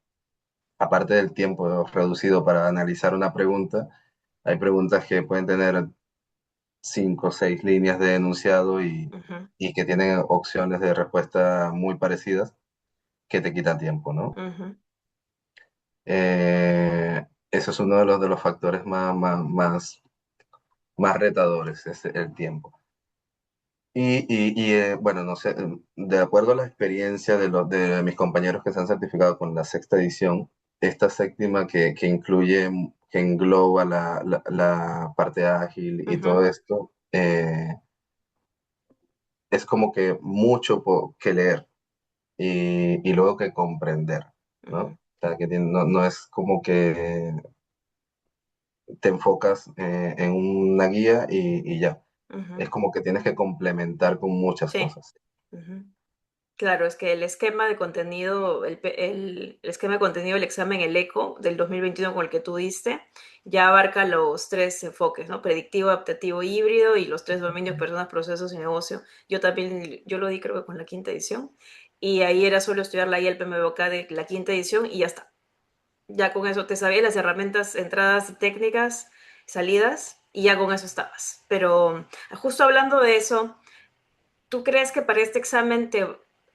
Aparte del tiempo reducido para analizar una pregunta, hay preguntas que pueden tener 5 o 6 líneas de enunciado Ujú. y que tienen opciones de respuesta muy parecidas que te quitan tiempo, ¿no? Ujú. Eso es uno de los factores más retadores, es el tiempo. Bueno, no sé, de acuerdo a la experiencia de mis compañeros que se han certificado con la sexta edición, esta séptima que engloba la parte ágil y Ujú. todo esto, es como que mucho que leer y luego que comprender, ¿no? Ujú. O sea, no es como que te enfocas en una guía y ya. Ujú. Es como que tienes que complementar con muchas Sí. cosas. Ujú. Claro, es que el esquema de contenido, el esquema de contenido del examen, el ECO del 2021 con el que tú diste, ya abarca los tres enfoques, ¿no? Predictivo, adaptativo, híbrido y los tres dominios, personas, procesos y negocio. Yo también, yo lo di creo que con la quinta edición y ahí era solo estudiar la guía del PMBOK de la quinta edición y ya está. Ya con eso te sabías las herramientas, entradas y técnicas, salidas y ya con eso estabas. Pero justo hablando de eso, ¿tú crees que para este examen te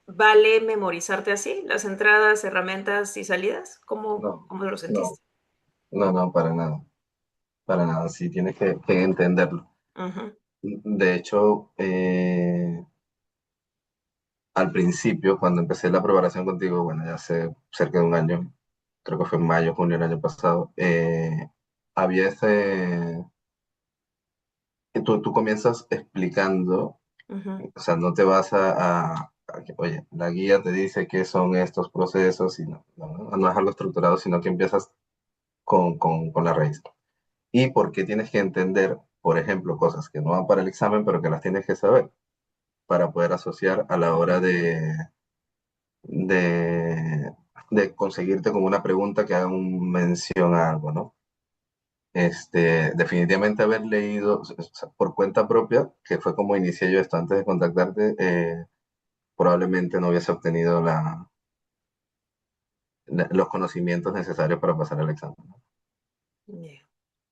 vale memorizarte así, las entradas, herramientas y salidas? No, ¿Cómo lo no, sentiste? no, para nada, sí tienes que entenderlo. Ujú, De hecho, al principio, cuando empecé la preparación contigo, bueno, ya hace cerca de un año, creo que fue en mayo, junio del año pasado, había que tú comienzas explicando, ujú, o sea, no te vas a que, oye, la guía te dice qué son estos procesos y no es algo estructurado, sino que empiezas con la raíz. Y por qué tienes que entender, por ejemplo, cosas que no van para el examen, pero que las tienes que saber para poder asociar a la hora de, de conseguirte como una pregunta que haga un mención a algo, ¿no? Definitivamente haber leído o sea, por cuenta propia, que fue como inicié yo esto antes de contactarte, probablemente no hubiese obtenido los conocimientos necesarios para pasar el examen. bien,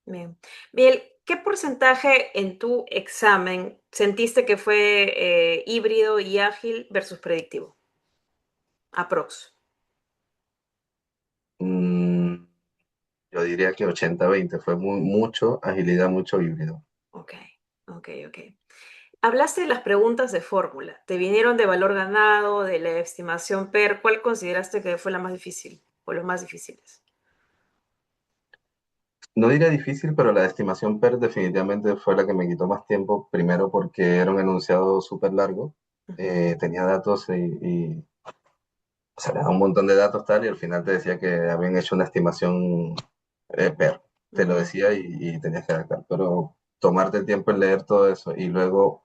bien. Bien, ¿qué porcentaje en tu examen sentiste que fue híbrido y ágil versus predictivo? Aprox. Mm, yo diría que 80-20 fue mucho agilidad, mucho híbrido. Ok, ok. Hablaste de las preguntas de fórmula. ¿Te vinieron de valor ganado, de la estimación PER? ¿Cuál consideraste que fue la más difícil o los más difíciles? No diría difícil, pero la estimación PER definitivamente fue la que me quitó más tiempo, primero porque era un enunciado súper largo, Ujú, tenía datos o sea, le daba un montón de datos tal, y al final te decía que habían hecho una estimación PER, te lo ujú, decía y tenías que adaptar, pero tomarte el tiempo en leer todo eso y luego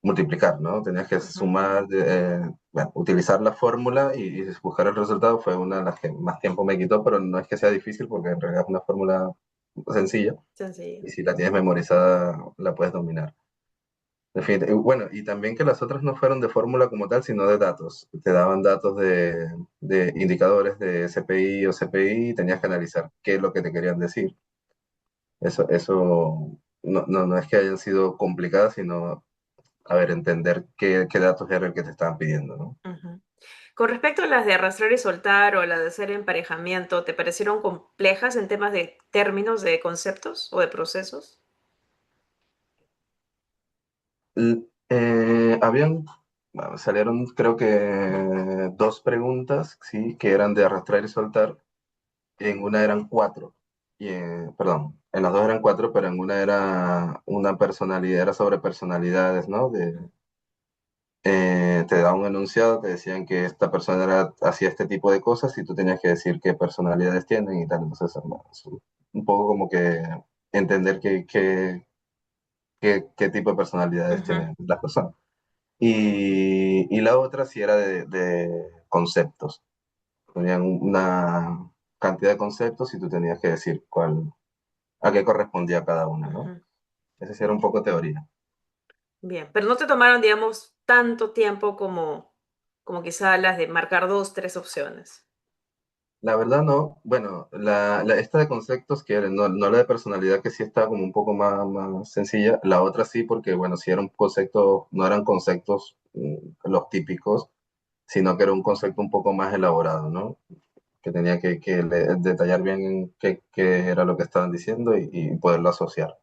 multiplicar, ¿no? Tenías que ujú, sumar, bueno, utilizar la fórmula y buscar el resultado fue una de las que más tiempo me quitó, pero no es que sea difícil porque en realidad es una fórmula sencilla sencillo. y si la tienes memorizada la puedes dominar. Bueno, y también que las otras no fueron de fórmula como tal, sino de datos. Te daban datos de indicadores de CPI o CPI y tenías que Ujú, analizar qué es lo que te querían decir. Eso no es que hayan sido complicadas, sino, a ver, entender qué datos era el que te estaban pidiendo, ¿no? ujú. Con respecto a las de arrastrar y soltar o la de hacer emparejamiento, ¿te parecieron complejas en temas de términos, de conceptos o de procesos? Habían, bueno, salieron creo que dos preguntas, sí, que eran de arrastrar y soltar. En una eran cuatro, perdón, en las dos eran cuatro, pero en una era una personalidad, era sobre personalidades, ¿no? Te daban un enunciado, te decían que esta persona hacía este tipo de cosas y tú tenías que decir qué personalidades tienen y tal. Entonces, bueno, es un poco como que entender qué tipo de personalidades Ujú, tienen las personas. Y la otra sí era de conceptos. Tenían una cantidad de conceptos y tú tenías que decir a qué correspondía cada una, ¿no? ujú. Ese sí era un Bien, poco teoría. bien. Pero no te tomaron, digamos, tanto tiempo como quizá las de marcar dos, tres opciones. La verdad no, bueno, esta de conceptos, que no la de personalidad, que sí estaba como un poco más sencilla, la otra sí, porque bueno, sí era un concepto, no eran conceptos los típicos, sino que era un concepto un poco más elaborado, ¿no? Que tenía que detallar bien qué era lo que estaban diciendo y poderlo asociar.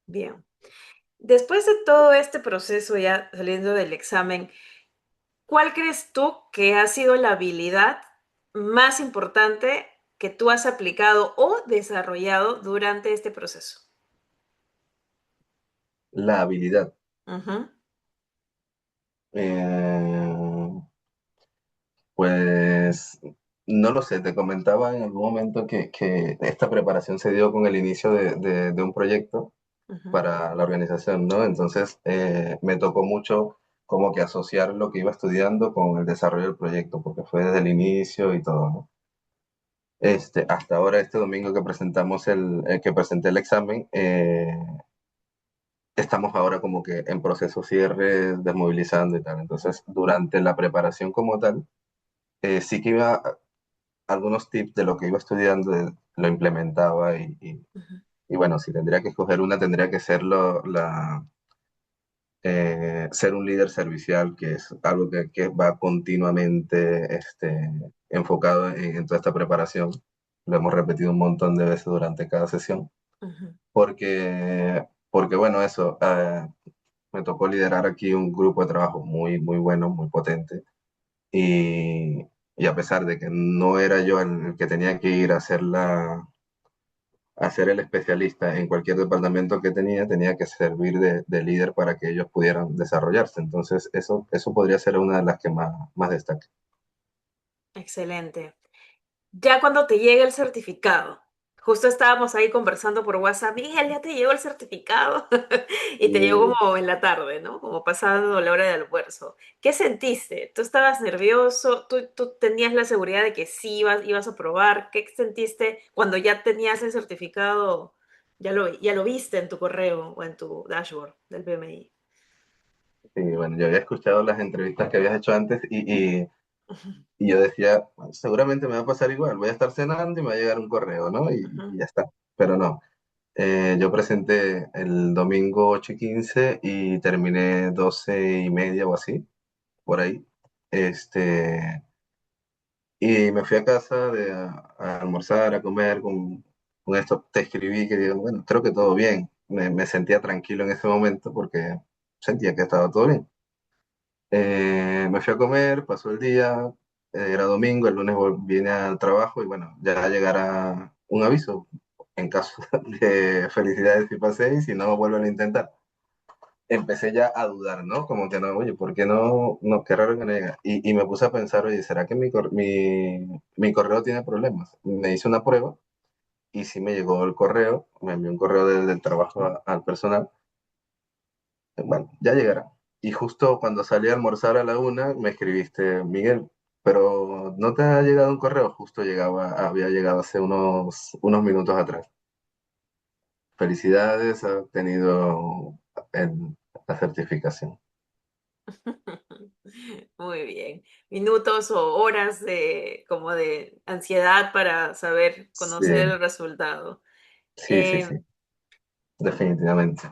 Bien. Después de todo este proceso ya saliendo del examen, ¿cuál crees tú que ha sido la habilidad más importante que tú has aplicado o desarrollado durante este proceso? La habilidad. Ujú, eh, Pues no lo sé, te comentaba en algún momento que esta preparación se dio con el inicio de un proyecto ujú, para la organización, ¿no? Entonces me tocó mucho como que asociar lo que iba estudiando con el desarrollo del proyecto, porque fue desde el inicio y todo, ¿no? Hasta ahora, este domingo que presentamos que presenté el examen, estamos ahora como que en proceso cierre, desmovilizando y tal. Entonces, durante la preparación como tal, sí que iba algunos tips de lo que iba estudiando, lo implementaba Ujú, y bueno, si tendría que escoger una, tendría que ser ser un líder servicial, que es algo que va continuamente enfocado en toda esta preparación. Lo hemos repetido un montón de veces durante cada sesión, ujú, porque bueno, eso, me tocó liderar aquí un grupo de trabajo muy, muy bueno, muy potente, y, y a pesar de que no era yo el que tenía que ir a hacer a ser el especialista en cualquier departamento que tenía que servir de líder para que ellos pudieran desarrollarse. Entonces, eso podría ser una de las que más destaque. excelente. Ya cuando te llega el certificado, justo estábamos ahí conversando por WhatsApp, Miguel, ya te llegó el certificado y te llegó Y, como en la tarde, ¿no? Como pasando la hora de almuerzo. ¿Qué sentiste? ¿Tú estabas nervioso? ¿Tú tenías la seguridad de que sí ibas a probar? ¿Qué sentiste cuando ya tenías el certificado? Ya lo viste en tu correo o en tu dashboard del PMI. bueno, yo había escuchado las entrevistas que habías hecho antes y yo decía, "Bueno, seguramente me va a pasar igual, voy a estar cenando y me va a llegar un correo, ¿no? Y ya está. Pero no, yo presenté el domingo 8:15 y terminé 12:30 o así, por ahí. Este, y me fui a casa a almorzar, a comer con esto. Te escribí que digo, bueno, creo que todo bien. Me sentía tranquilo en ese momento porque sentía que estaba todo bien. Me fui a comer, pasó el día, era domingo, el lunes vine al trabajo y bueno, ya llegará un aviso en caso de felicidades si pasé y si no, vuelven a intentar. Empecé ya a dudar, ¿no? Como que no, oye, ¿por qué no, qué raro que no llega? Y me puse a pensar, oye, ¿será que mi correo tiene problemas? Me hice una prueba y sí me llegó el correo, me envió un correo del trabajo al personal. Bueno, ya llegará. Y justo cuando salí a almorzar a la 1, me escribiste, Miguel, pero ¿no te ha llegado un correo? Justo había llegado hace unos minutos atrás. Felicidades, ha obtenido la certificación. Muy bien. Minutos o horas como de ansiedad para saber, Sí, conocer el resultado. sí, sí, Eh, sí, definitivamente.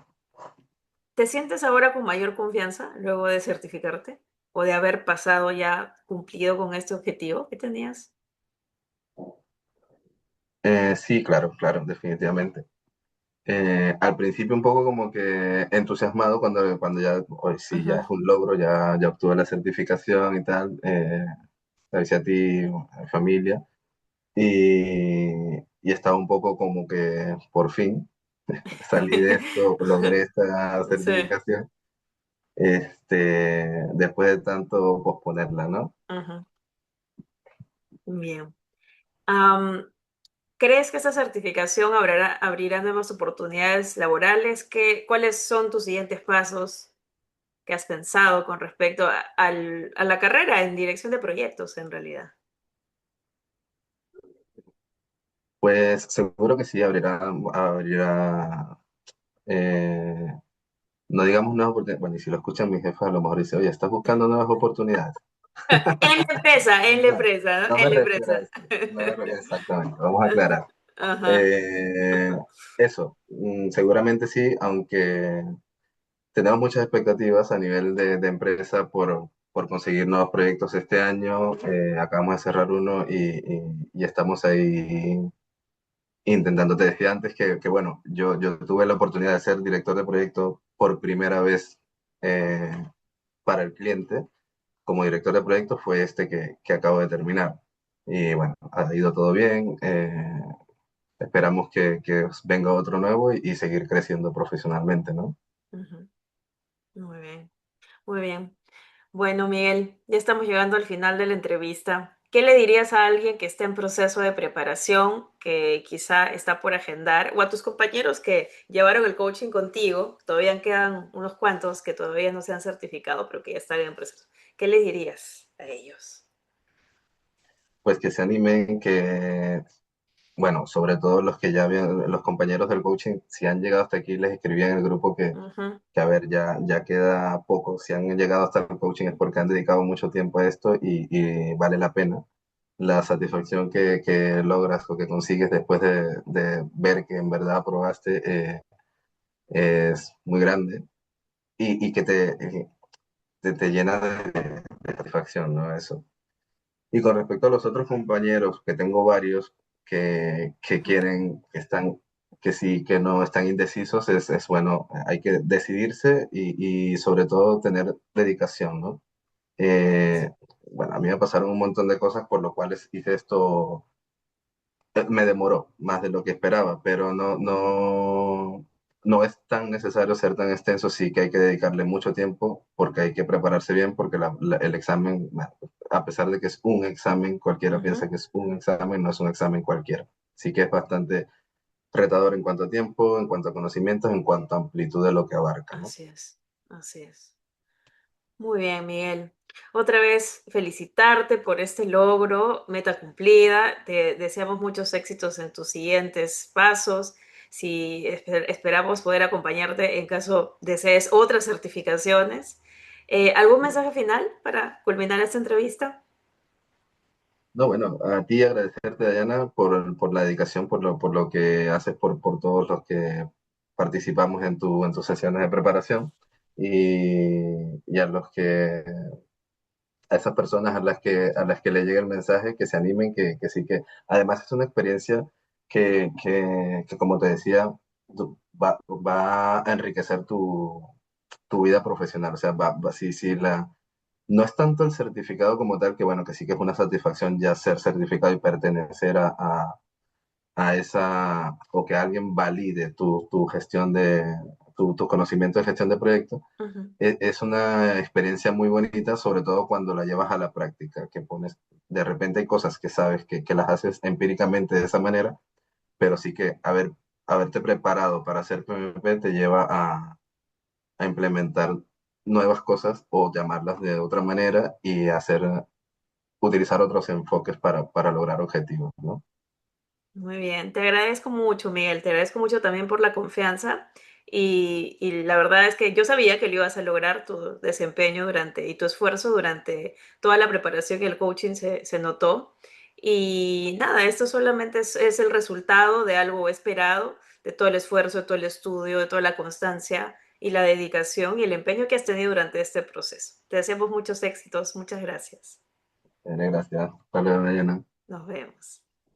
¿Te sientes ahora con mayor confianza luego de certificarte o de haber pasado ya cumplido con este objetivo que tenías? Sí, claro, claro, definitivamente. Al principio un poco como que entusiasmado cuando ya, hoy sí, ya Ujú. es un logro, ya obtuve la certificación y tal, te avisé a ti, a mi familia, y estaba un poco como que por fin salí de esto, logré esta Sí. certificación, después de tanto posponerla, ¿no? Ujú. Bien. Am, ¿Crees que esta certificación abrirá nuevas oportunidades laborales? ¿Cuáles son tus siguientes pasos que has pensado con respecto a la carrera en dirección de proyectos en realidad? Pues seguro que sí, abrirá eh, no digamos nuevas oportunidades. Bueno, y si lo escuchan mis jefes, a lo mejor dice, oye, estás buscando nuevas oportunidades. En la No, empresa, ¿no? no me En la refiero a empresa. eso. Exactamente, vamos a aclarar. Ajá, Eh, eso, seguramente sí, aunque tenemos muchas expectativas a nivel de empresa por conseguir nuevos proyectos este año. Acabamos de cerrar uno y estamos ahí intentando. Te decía antes que bueno, yo tuve la oportunidad de ser director de proyecto por primera vez eh, para el cliente. Como director de proyecto fue que acabo de terminar. Y bueno, ha ido todo bien. Esperamos que venga otro nuevo y seguir creciendo profesionalmente, ¿no? ujú. Muy bien, muy bien. Bueno, Miguel, ya estamos llegando al final de la entrevista. ¿Qué le dirías a alguien que esté en proceso de preparación que quizá está por agendar, o a tus compañeros que llevaron el coaching contigo, todavía quedan unos cuantos que todavía no se han certificado, pero que ya están en proceso. ¿Qué les dirías a ellos? Pues que se animen, que, bueno, sobre todo los que ya habían, los compañeros del coaching, si han llegado hasta aquí, les escribí en el grupo Ujú. que a ver, ya queda poco. Si han llegado hasta el coaching es porque han dedicado mucho tiempo a esto y vale la pena. La satisfacción que logras o que consigues después de ver que en verdad aprobaste es muy grande y que te llena de satisfacción, ¿no? Eso. Y con respecto a los otros compañeros, que tengo varios que Ujú. quieren, que están, que sí, que no están indecisos, es bueno, hay que decidirse y sobre todo tener dedicación, ¿no? Eh, bueno, a mí me pasaron un montón de cosas por lo cuales hice esto, me demoró más de lo que esperaba, pero no es tan necesario ser tan extenso, sí que hay que dedicarle mucho tiempo porque hay que prepararse bien, porque el examen, bueno, a pesar de que es un examen, cualquiera piensa Ujú. que es un examen, no es un examen cualquiera. Sí que es bastante retador en cuanto a tiempo, en cuanto a conocimientos, en cuanto a amplitud de lo que abarca, ¿no? Así es, así es. Muy bien, Miguel. Otra vez felicitarte por este logro, meta cumplida. Te deseamos muchos éxitos en tus siguientes pasos. Si esperamos poder acompañarte en caso desees otras certificaciones. ¿Algún mensaje final para culminar esta entrevista? No, bueno, a ti agradecerte, Dayana, por la dedicación, por lo que haces por todos los que participamos en tus sesiones de preparación y a los que, a esas personas a las que le llegue el mensaje, que se animen, que sí que, además es una experiencia que como te decía, va a enriquecer tu vida profesional, o sea, sí, no es tanto el certificado como tal, que bueno, que sí que es una satisfacción ya ser certificado y pertenecer a esa, o que alguien valide tu gestión tu conocimiento de gestión de proyectos. Ujú. Es una experiencia muy bonita, sobre todo cuando la llevas a la práctica, que pones, de repente hay cosas que sabes que las haces empíricamente de esa manera, pero sí que haberte preparado para hacer PMP te lleva a implementar nuevas cosas o llamarlas de otra manera y utilizar otros enfoques para lograr objetivos, ¿no? Muy bien, te agradezco mucho, Miguel, te agradezco mucho también por la confianza y la verdad es que yo sabía que lo ibas a lograr, tu desempeño durante y tu esfuerzo durante toda la preparación y el coaching se notó. Y nada, esto solamente es el resultado de algo esperado, de todo el esfuerzo, de todo el estudio, de toda la constancia y la dedicación y el empeño que has tenido durante este proceso. Te deseamos muchos éxitos, muchas gracias. Gracias. Hasta luego, Diana. Nos vemos.